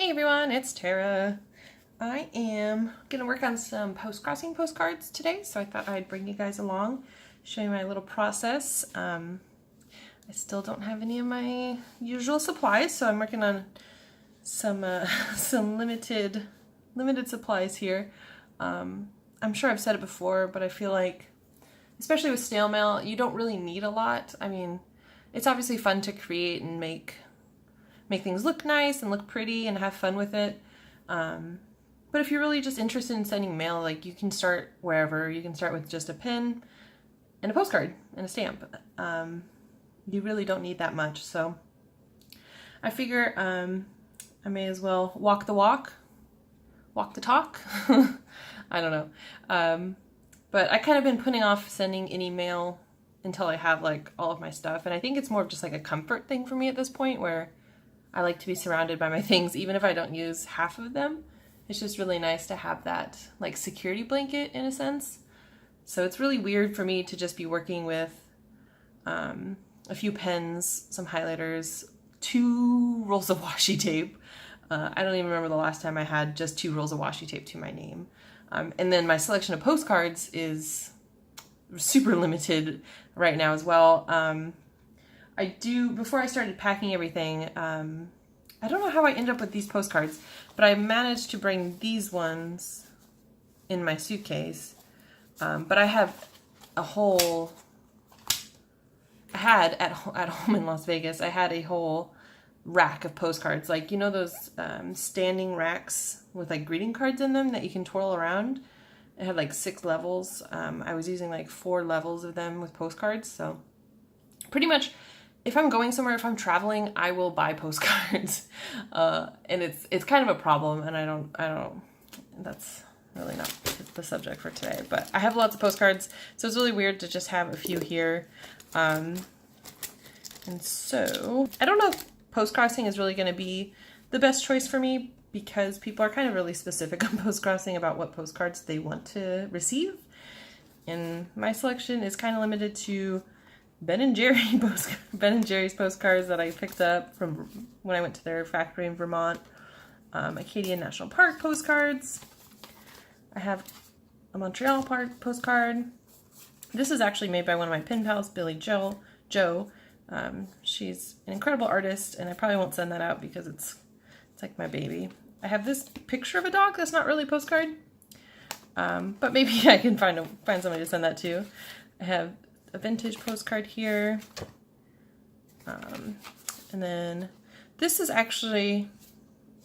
Hey everyone, it's Tara. I am gonna work on some Postcrossing postcards today, so I thought I'd bring you guys along, show you my little process. I still don't have any of my usual supplies, so I'm working on some some limited supplies here. I'm sure I've said it before, but I feel like, especially with snail mail, you don't really need a lot. I mean, it's obviously fun to create and make things look nice and look pretty and have fun with it. But if you're really just interested in sending mail, like, you can start wherever. You can start with just a pen and a postcard and a stamp. You really don't need that much. So I figure I may as well walk the walk, walk the talk. I don't know. But I kind of been putting off sending any mail until I have like all of my stuff. And I think it's more of just like a comfort thing for me at this point, where I like to be surrounded by my things, even if I don't use half of them. It's just really nice to have that like security blanket in a sense. So it's really weird for me to just be working with a few pens, some highlighters, 2 rolls of washi tape. I don't even remember the last time I had just 2 rolls of washi tape to my name. And then my selection of postcards is super limited right now as well. Before I started packing everything, I don't know how I ended up with these postcards, but I managed to bring these ones in my suitcase. But I have at home in Las Vegas, I had a whole rack of postcards. Like, you know those standing racks with like greeting cards in them that you can twirl around? It had like 6 levels. I was using like 4 levels of them with postcards. So pretty much, if I'm going somewhere, if I'm traveling, I will buy postcards. And it's kind of a problem, and I don't, that's really not the subject for today, but I have lots of postcards, so it's really weird to just have a few here. And so I don't know if Postcrossing is really going to be the best choice for me, because people are kind of really specific on Postcrossing about what postcards they want to receive. And my selection is kind of limited to Ben & Jerry's postcards that I picked up from when I went to their factory in Vermont. Acadian National Park postcards. I have a Montreal Park postcard. This is actually made by one of my pen pals, Billy Joe. She's an incredible artist, and I probably won't send that out because it's like my baby. I have this picture of a dog that's not really a postcard, but maybe I can find somebody to send that to. I have a vintage postcard here, and then this is actually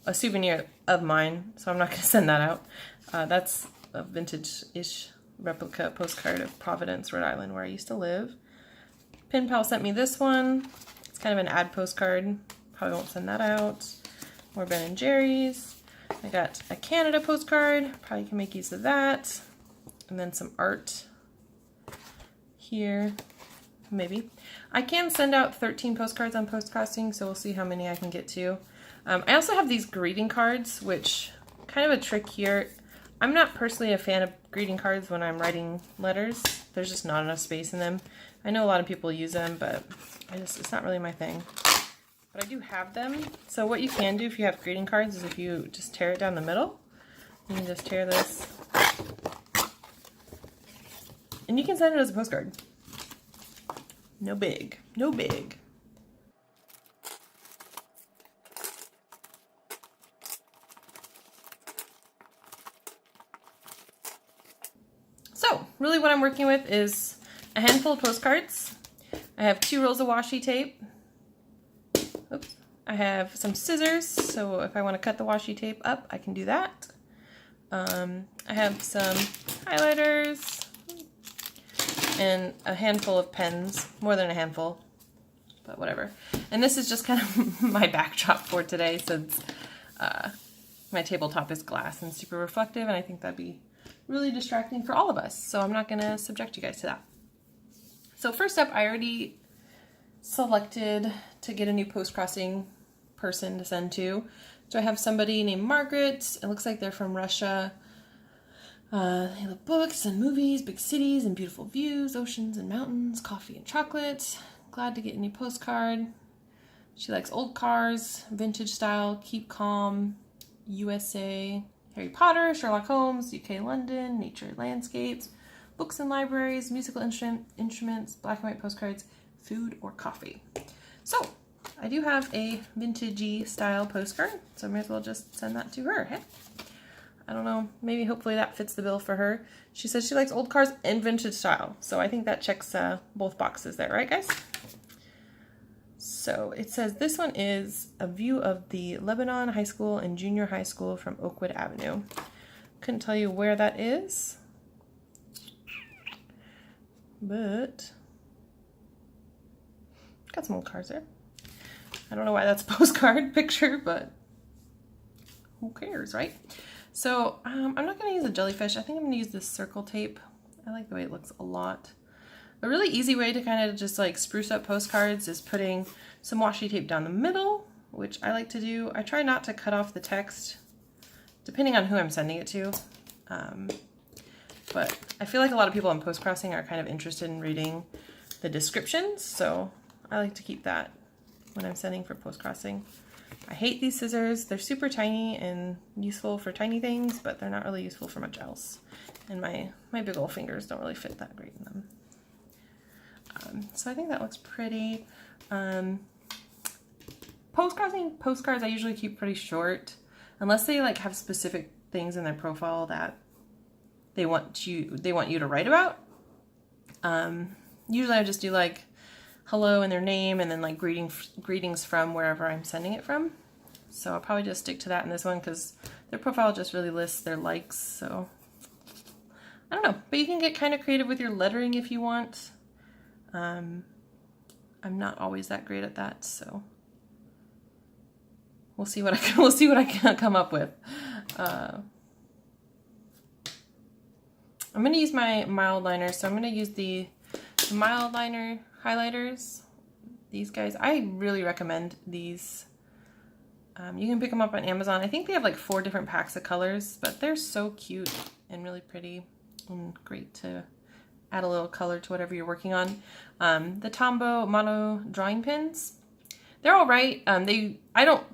a souvenir of mine, so I'm not going to send that out. That's a vintage-ish replica postcard of Providence, Rhode Island, where I used to live. Pen pal sent me this one. It's kind of an ad postcard. Probably won't send that out. More Ben & Jerry's. I got a Canada postcard. Probably can make use of that. And then some art here, maybe. I can send out 13 postcards on Postcrossing, so we'll see how many I can get to. I also have these greeting cards, which kind of a trick here. I'm not personally a fan of greeting cards when I'm writing letters. There's just not enough space in them. I know a lot of people use them, but it's not really my thing. But I do have them. So what you can do if you have greeting cards is if you just tear it down the middle, you can just tear this, and you can send it as a postcard. No big. No big. So, really what I'm working with is a handful of postcards. I have 2 rolls of washi tape. Oops. I have some scissors, so if I want to cut the washi tape up, I can do that. I have some highlighters and a handful of pens, more than a handful, but whatever. And this is just kind of my backdrop for today, since my tabletop is glass and super reflective, and I think that'd be really distracting for all of us, so I'm not going to subject you guys to that. So first up, I already selected to get a new Postcrossing person to send to. So I have somebody named Margaret. It looks like they're from Russia. They love books and movies, big cities and beautiful views, oceans and mountains, coffee and chocolate. Glad to get a new postcard. She likes old cars, vintage style, keep calm, USA, Harry Potter, Sherlock Holmes, UK London, nature landscapes, books and libraries, musical instruments, black and white postcards, food or coffee. So I do have a vintagey style postcard, so I may as well just send that to her. Hey? I don't know, maybe hopefully that fits the bill for her. She says she likes old cars and vintage style, so I think that checks both boxes there, right guys? So it says this one is a view of the Lebanon High School and Junior High School from Oakwood Avenue. Couldn't tell you where that is, but got some old cars there. I don't know why that's a postcard picture, but who cares, right? So I'm not going to use a jellyfish. I think I'm going to use this circle tape. I like the way it looks a lot. A really easy way to kind of just like spruce up postcards is putting some washi tape down the middle, which I like to do. I try not to cut off the text, depending on who I'm sending it to. But I feel like a lot of people on Postcrossing are kind of interested in reading the descriptions, so I like to keep that when I'm sending for Postcrossing. I hate these scissors. They're super tiny and useful for tiny things, but they're not really useful for much else. And my big old fingers don't really fit that great in them. So I think that looks pretty. Postcrossing postcards I usually keep pretty short, unless they like have specific things in their profile that they want you to write about. Usually I just do like hello and their name, and then like greetings from wherever I'm sending it from. So I'll probably just stick to that in this one because their profile just really lists their likes. So I don't know, but you can get kind of creative with your lettering if you want. I'm not always that great at that, so we'll see what I can come up with. I'm going to use my mild liner, so I'm going to use the mild liner highlighters. These guys, I really recommend these. You can pick them up on Amazon. I think they have like 4 different packs of colors, but they're so cute and really pretty and great to add a little color to whatever you're working on. The Tombow Mono drawing pins, they're all right. I don't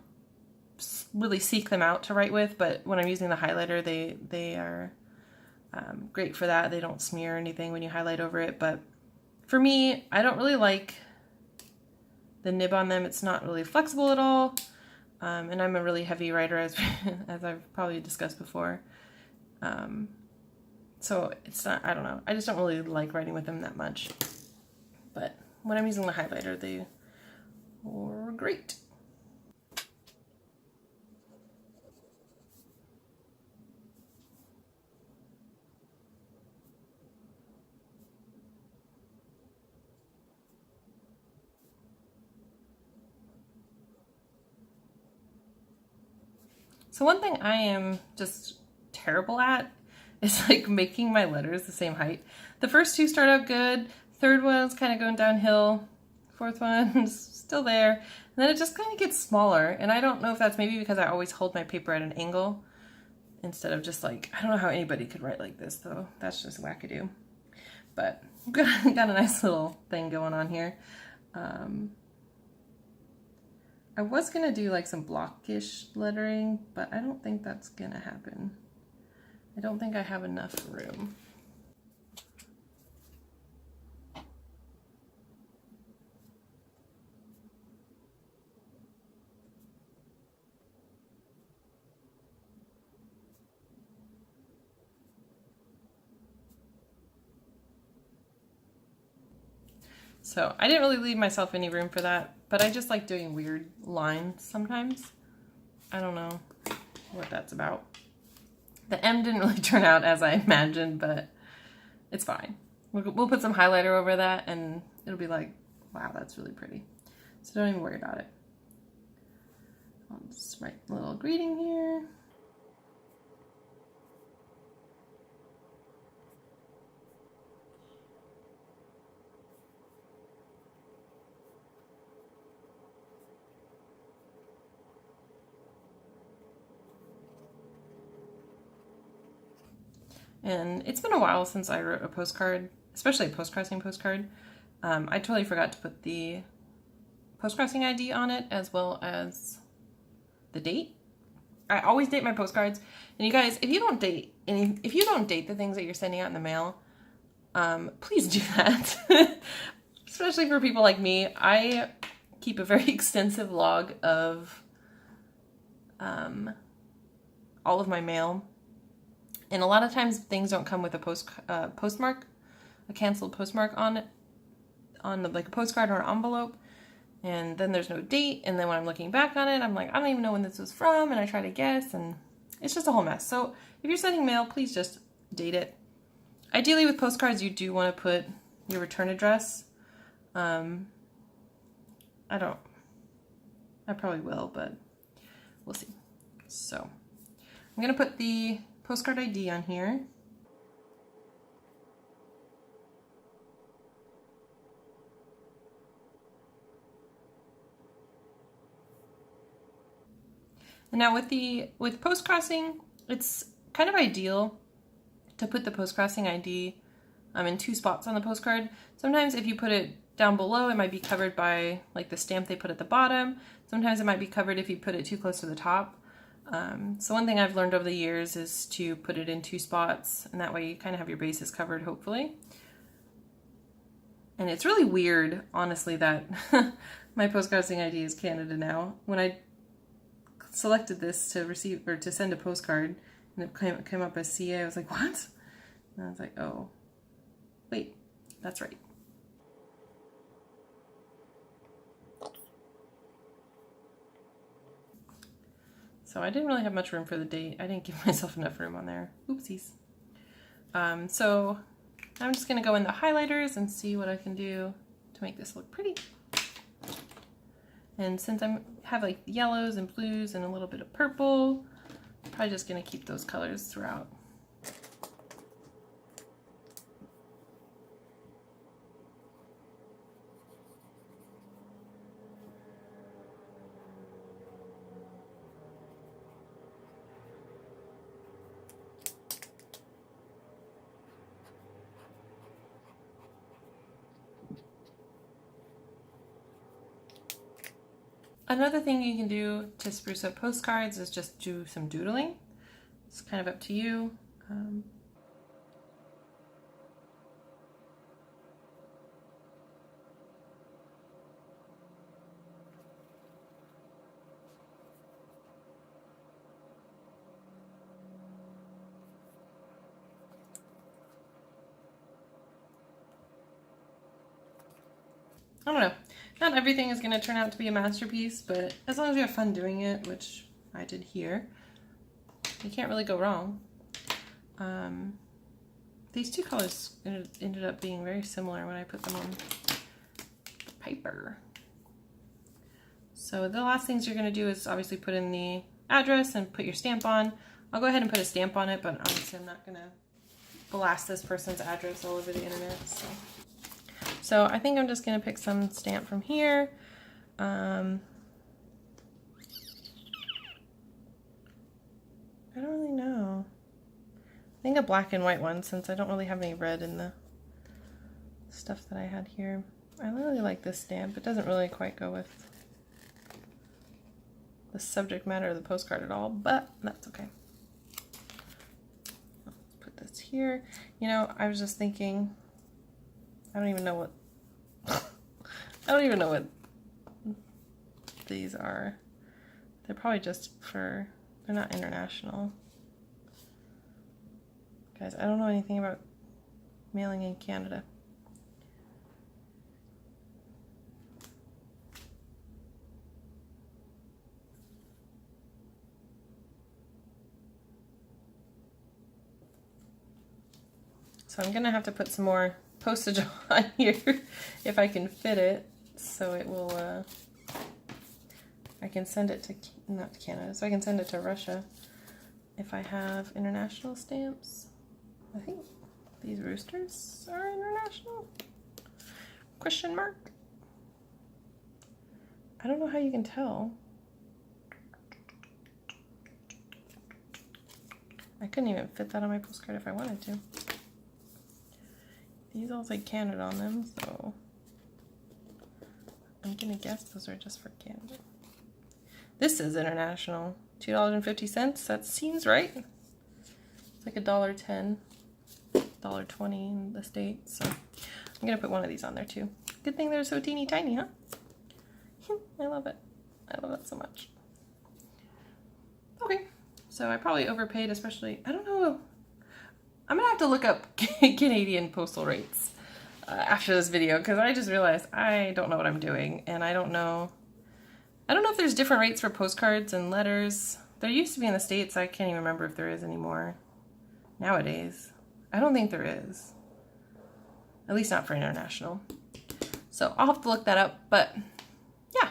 really seek them out to write with, but when I'm using the highlighter, they are great for that. They don't smear anything when you highlight over it, but for me, I don't really like the nib on them. It's not really flexible at all, and I'm a really heavy writer, as I've probably discussed before. So it's not, I don't know, I just don't really like writing with them that much. But when I'm using the highlighter, they were great. So one thing I am just terrible at is like making my letters the same height. The first 2 start out good, third one's kind of going downhill, fourth one's still there, and then it just kind of gets smaller. And I don't know if that's maybe because I always hold my paper at an angle instead of just like, I don't know how anybody could write like this though. That's just wackadoo. But got a nice little thing going on here. I was gonna do like some blockish lettering, but I don't think that's gonna happen. I don't think I have enough room. So I didn't really leave myself any room for that, but I just like doing weird lines sometimes. I don't know what that's about. The M didn't really turn out as I imagined, but it's fine. We'll put some highlighter over that and it'll be like, wow, that's really pretty. So don't even worry about it. I'll just write a little greeting here. And it's been a while since I wrote a postcard, especially a Postcrossing postcard. I totally forgot to put the Postcrossing ID on it as well as the date. I always date my postcards. And you guys, if you don't date the things that you're sending out in the mail, please do that. Especially for people like me. I keep a very extensive log of all of my mail. And a lot of times things don't come with a postmark, a canceled postmark on it, like a postcard or an envelope. And then there's no date. And then when I'm looking back on it, I'm like, I don't even know when this was from. And I try to guess, and it's just a whole mess. So if you're sending mail, please just date it. Ideally with postcards, you do want to put your return address. I probably will, but we'll see. So I'm going to put the postcard ID on here. And now with Postcrossing, it's kind of ideal to put the Postcrossing ID in 2 spots on the postcard. Sometimes if you put it down below, it might be covered by like the stamp they put at the bottom. Sometimes it might be covered if you put it too close to the top. So one thing I've learned over the years is to put it in 2 spots, and that way you kind of have your bases covered, hopefully. And it's really weird, honestly, that my Postcrossing ID is Canada now. When I selected this to receive or to send a postcard and it came up as CA, I was like, what? And I was like, oh, wait, that's right. So I didn't really have much room for the date. I didn't give myself enough room on there. Oopsies. So I'm just going to go in the highlighters and see what I can do to make this look pretty. And since I have like yellows and blues and a little bit of purple, I'm probably just going to keep those colors throughout. Another thing you can do to spruce up postcards is just do some doodling. It's kind of up to you. I don't know. Not everything is going to turn out to be a masterpiece, but as long as you have fun doing it, which I did here, you can't really go wrong. These 2 colors ended up being very similar when I put them on the paper. So the last things you're going to do is obviously put in the address and put your stamp on. I'll go ahead and put a stamp on it, but obviously I'm not going to blast this person's address all over the internet. So I think I'm just going to pick some stamp from here. I don't really know. I think a black and white one, since I don't really have any red in the stuff that I had here. I really like this stamp. It doesn't really quite go with the subject matter of the postcard at all, but that's okay. Let's put this here. You know, I was just thinking, I don't even know what these are. They're probably just for, they're not international. Guys, I don't know anything about mailing in Canada. So I'm gonna have to put some more postage on here if I can fit it, so it will I can send it to, not to Canada, so I can send it to Russia if I have international stamps. I think these roosters are international? Question mark? I don't know how you can tell. I couldn't even fit that on my postcard if I wanted to. These all say Canada on them, so I'm gonna guess those are just for Canada. This is international. $2.50. That seems right. It's like $1.10, $1.20 in the States. So I'm gonna put one of these on there too. Good thing they're so teeny tiny, huh? I love it. I love it so much. Okay, so I probably overpaid, especially, I don't know. I'm gonna have to look up Canadian postal rates after this video, because I just realized I don't know what I'm doing, and I don't know if there's different rates for postcards and letters. There used to be in the States. I can't even remember if there is anymore nowadays. I don't think there is, at least not for international. So I'll have to look that up, but yeah,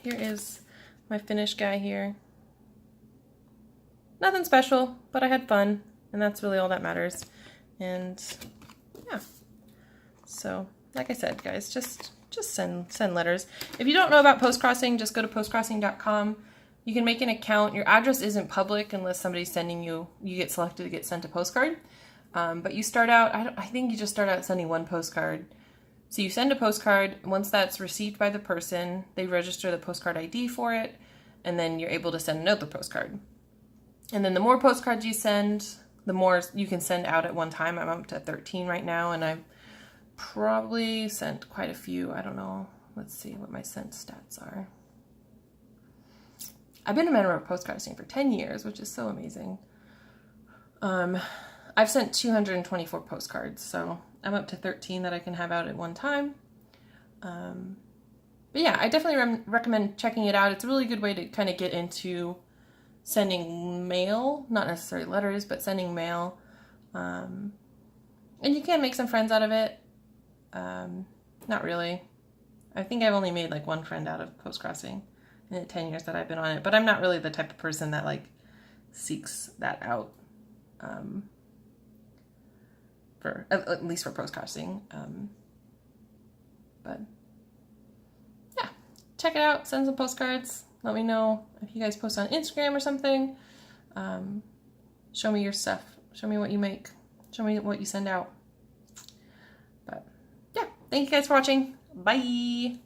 here is my finished guy here. Nothing special, but I had fun, and that's really all that matters. And yeah, so like I said, guys, just send letters. If you don't know about Postcrossing, just go to postcrossing.com. You can make an account. Your address isn't public unless somebody's sending you get selected to get sent a postcard. But you start out, I think you just start out sending one postcard. So you send a postcard. Once that's received by the person, they register the postcard ID for it, and then you're able to send another postcard. And then the more postcards you send, the more you can send out at one time. I'm up to 13 right now, and I've probably sent quite a few. I don't know. Let's see what my sent stats are. I've been a member of Postcrossing for 10 years, which is so amazing. I've sent 224 postcards, so I'm up to 13 that I can have out at one time. But yeah, I definitely recommend checking it out. It's a really good way to kind of get into sending mail, not necessarily letters, but sending mail. And you can make some friends out of it. Not really. I think I've only made like one friend out of Postcrossing in the 10 years that I've been on it, but I'm not really the type of person that like seeks that out. For at least for Postcrossing. But yeah, check it out. Send some postcards. Let me know if you guys post on Instagram or something. Show me your stuff. Show me what you make. Show me what you send out. But yeah, thank you guys for watching. Bye.